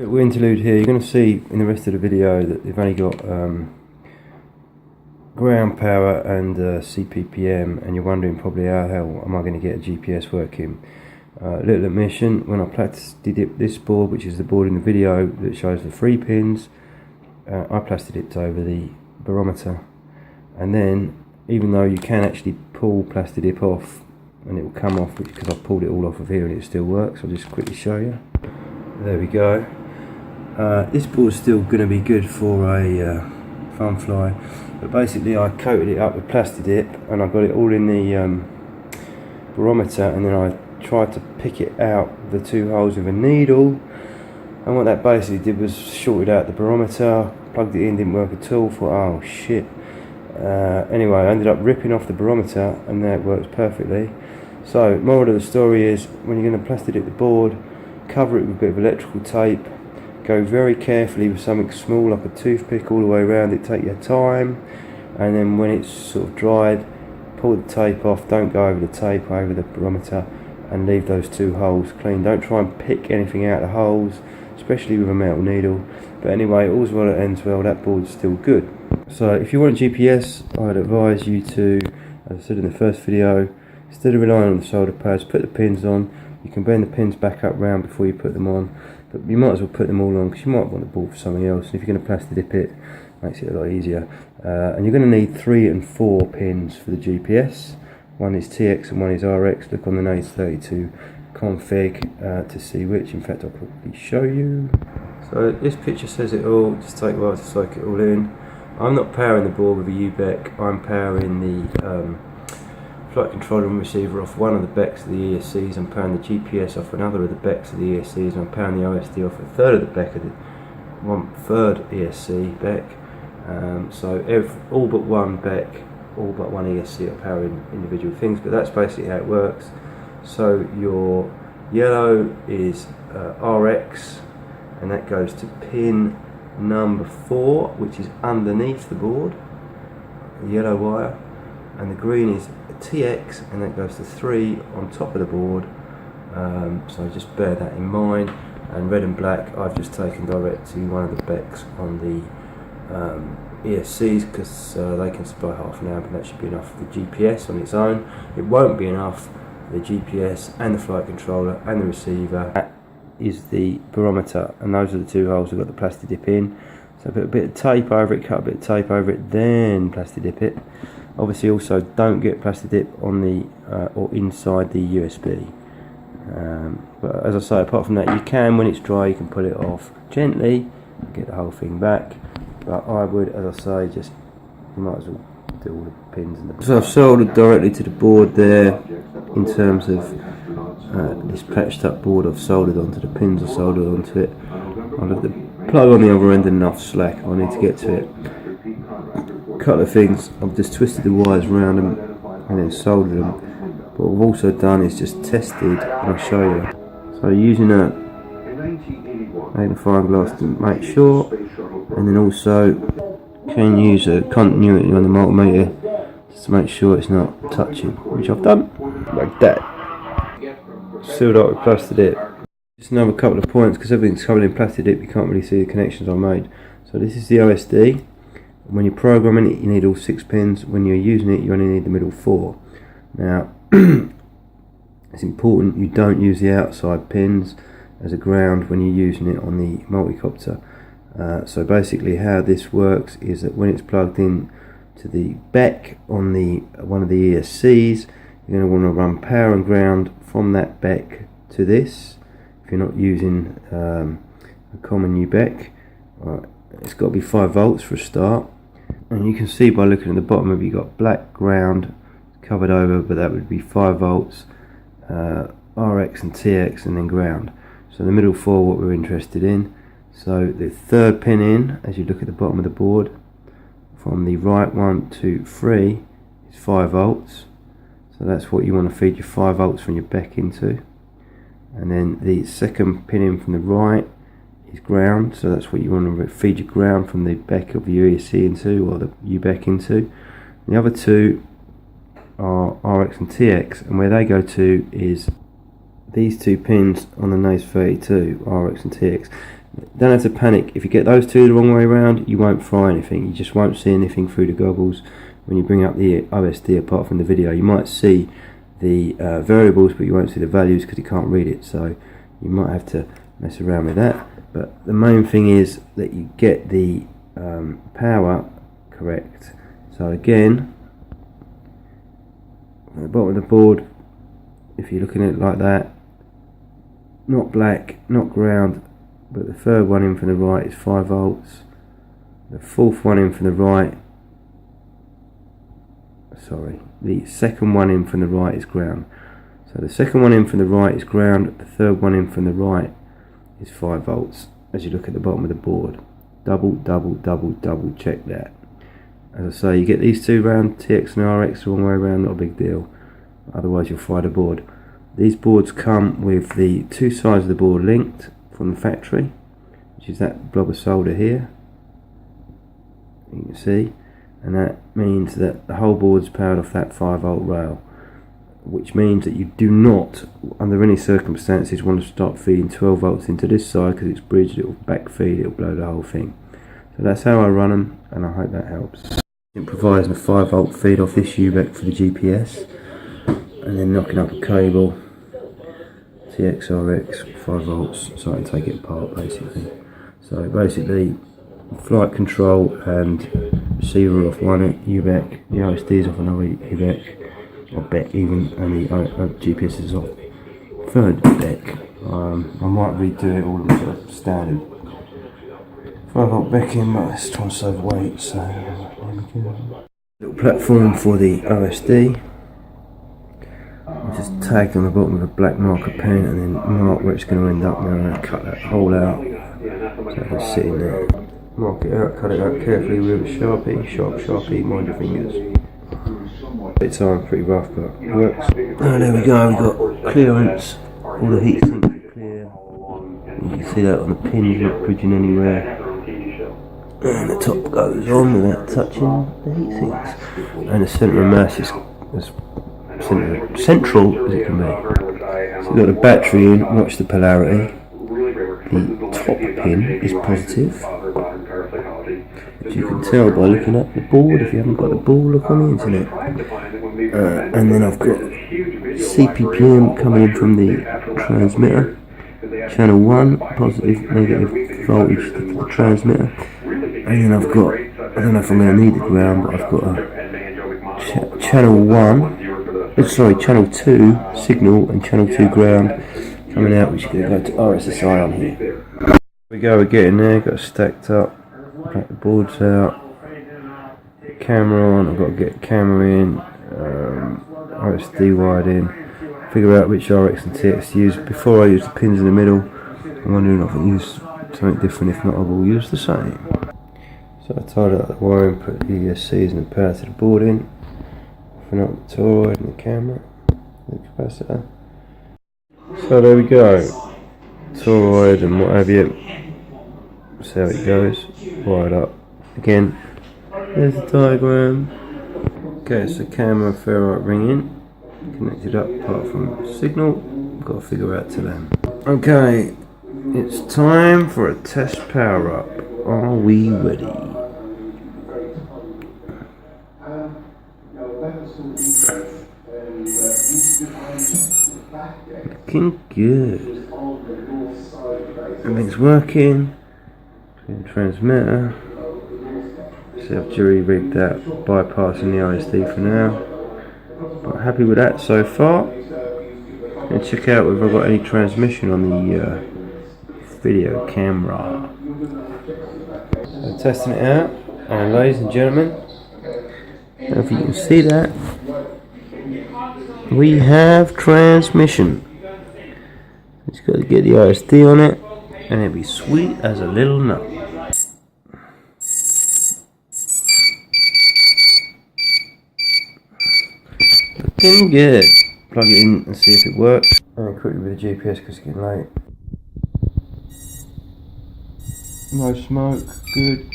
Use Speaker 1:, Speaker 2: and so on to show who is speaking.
Speaker 1: Little interlude here. You're going to see in the rest of the video that they've only got ground power and CPPM, and you're wondering probably how the hell am I going to get a GPS working. Little admission, when I plastic dipped this board, which is the board in the video that shows the 3 pins, I plastic dipped over the barometer, and then even though you can actually pull plastic dip off and it will come off, because I've pulled it all off of here and it still works, I'll just quickly show you. There we go. This board's still going to be good for a fun fly, but basically I coated it up with plastic dip and I got it all in the barometer, and then I tried to pick it out the 2 holes with a needle, and what that basically did was shorted out the barometer, plugged it in, didn't work at all, thought oh shit. Anyway, I ended up ripping off the barometer and now it works perfectly. So moral of the story is, when you're going to plastic dip the board, cover it with a bit of electrical tape, go very carefully with something small like a toothpick all the way around it, take your time, and then when it's sort of dried, pull the tape off, don't go over the tape, over the barometer, and leave those 2 holes clean. Don't try and pick anything out of the holes, especially with a metal needle. But anyway, all's well that ends well, that board's still good. So if you want a GPS, I'd advise you to, as I said in the first video, instead of relying on the solder pads, put the pins on. You can bend the pins back up round before you put them on, but you might as well put them all on, because you might want the board for something else, and if you're going to plastic dip it, makes it a lot easier. And you're going to need 3 and 4 pins for the GPS. One is TX and one is RX. Look on the Naze 32 config to see which. In fact, I'll probably show you. So this picture says it all. Just take a while to soak it all in. I'm not powering the board with a UBEC. I'm powering the flight controller and receiver off one of the BECs of the ESCs. I'm powering the GPS off another of the BECs of the ESCs. And I'm powering the OSD off a third of the BEC of the 1/3 ESC BEC. So all but one BEC, all but one ESC are powering individual things, but that's basically how it works. So your yellow is RX, and that goes to pin number 4, which is underneath the board, the yellow wire, and the green is TX, and that goes to 3 on top of the board. So just bear that in mind. And red and black I've just taken direct to one of the BECs on the ESCs, because they can supply half an amp, and that should be enough for the GPS on its own. It won't be enough for the GPS and the flight controller and the receiver. That is the barometer, and those are the 2 holes we've got the plastic dip in. So put a bit of tape over it, cut a bit of tape over it, then plastic dip it. Obviously also don't get plastic dip on the or inside the USB. But as I say, apart from that, you can, when it's dry, you can pull it off gently, get the whole thing back. But I would, as I say, just, you might as well do all the pins and the... So I've soldered directly to the board there. In terms of this patched up board, I've soldered onto the pins, I've soldered onto it. I'll have the plug on the other end and enough slack if I need to get to it. A couple of things, I've just twisted the wires around them and then soldered them. But what I've also done is just tested, and I'll show you. So using a magnifying glass to make sure, and then also can use a continuity on the multimeter just to make sure it's not touching, which I've done like that. Sealed up with plastic dip. Just another couple of points, because everything's covered in plastic dip, you can't really see the connections I made. So this is the OSD. When you're programming it, you need all 6 pins. When you're using it, you only need the middle 4. Now it's important you don't use the outside pins as a ground when you're using it on the multicopter. So basically how this works is that when it's plugged in to the BEC on the one of the ESCs, you're going to want to run power and ground from that BEC to this. If you're not using a common UBEC, it's got to be 5 volts for a start. And you can see by looking at the bottom of it, you've got black ground covered over, but that would be 5 volts, RX and TX, and then ground. So the middle 4, what we're interested in. So the 3rd pin in, as you look at the bottom of the board, from the right 1 to 3 is 5 volts. So that's what you want to feed your 5 volts from your BEC into. And then the 2nd pin in from the right is ground, so that's what you want to feed your ground from the BEC of the ESC into, or the UBEC into. The other 2 are RX and TX, and where they go to is these 2 pins on the Naze 32, RX and TX. Don't have to panic. If you get those two the wrong way around, you won't fry anything. You just won't see anything through the goggles when you bring up the OSD apart from the video. You might see the variables, but you won't see the values because you can't read it. So you might have to mess around with that. But the main thing is that you get the power correct. So again, at the bottom of the board, if you're looking at it like that, not black, not ground, but the third one in from the right is 5 volts. The fourth one in from the right, sorry, the second one in from the right is ground. So the second one in from the right is ground, the third one in from the right is 5 volts. As you look at the bottom of the board, double check that. As I say, you get these two round, TX and RX the wrong way around, not a big deal, otherwise you'll fry the board. These boards come with the two sides of the board linked from the factory, which is that blob of solder here, you can see, and that means that the whole board's powered off that 5 volt rail, which means that you do not, under any circumstances, want to start feeding 12 volts into this side because it's bridged, it will back feed, it will blow the whole thing. So that's how I run them, and I hope that helps. Improvising a 5 volt feed off this U-back for the GPS, and then knocking up a cable, TXRX 5 volts, so I can take it apart basically. So basically, flight control and receiver off one U-back, the OSD is off another U-back, or back even, and the GPS is off third back. I might redo it all as a standard 5 volt backing, but it's trying to save weight, so there we go. Little platform for the OSD. I just tagged on the bottom with a black marker pen and then mark where it's going to end up. Now I'm going to cut that hole out so it can sit in there. Mark it out, cut it out carefully with a Sharpie, Sharpie, mind your fingers. Bit time, pretty rough, but it works. Oh, there we go, we've got clearance, all the heat sinks are clear. You can see that on the pins, not bridging anywhere. And the top goes on without touching the heat sinks. And the centre of mass is as central as it can be. So you've got the battery in, watch the polarity. The top pin is positive, as you can tell by looking at the board. If you haven't got the ball, look on the internet. And then I've got CPPM coming in from the transmitter, channel 1, positive, negative voltage to the transmitter. And then I've got, I don't know if I'm going to need the ground, but I've got a channel channel 2 signal and channel 2 ground coming out, which is going to go to RSSI on here. Here we go, we're getting there, got it stacked up, back the boards out, camera on, I've got to get camera in, RSD wired in, figure out which RX and TX to use. Before I use the pins in the middle, I'm wondering if I can use something different. If not, I will use the same. So I tied up the wiring, put the ESCs and the power to the board in, open up the toroid and the camera, the capacitor. So there we go, toroid and what have you. See how it goes, wired up. Again, there's the diagram. Okay, so camera ferrite ring in, connected up apart from signal, got to figure out to them. Okay, it's time for a test power up. Are we ready? Looking good. Everything's working. Clean transmitter. See, I've jury rigged that, bypassing the ISD for now. But happy with that so far. And check out if I've got any transmission on the video camera. So testing it out, and ladies and gentlemen, if you can see that, we have transmission. Just got to get the ISD on it, and it'll be sweet as a little nut. Looking good. Plug it in and see if it works. And quickly with the GPS because it's getting late. No smoke, good.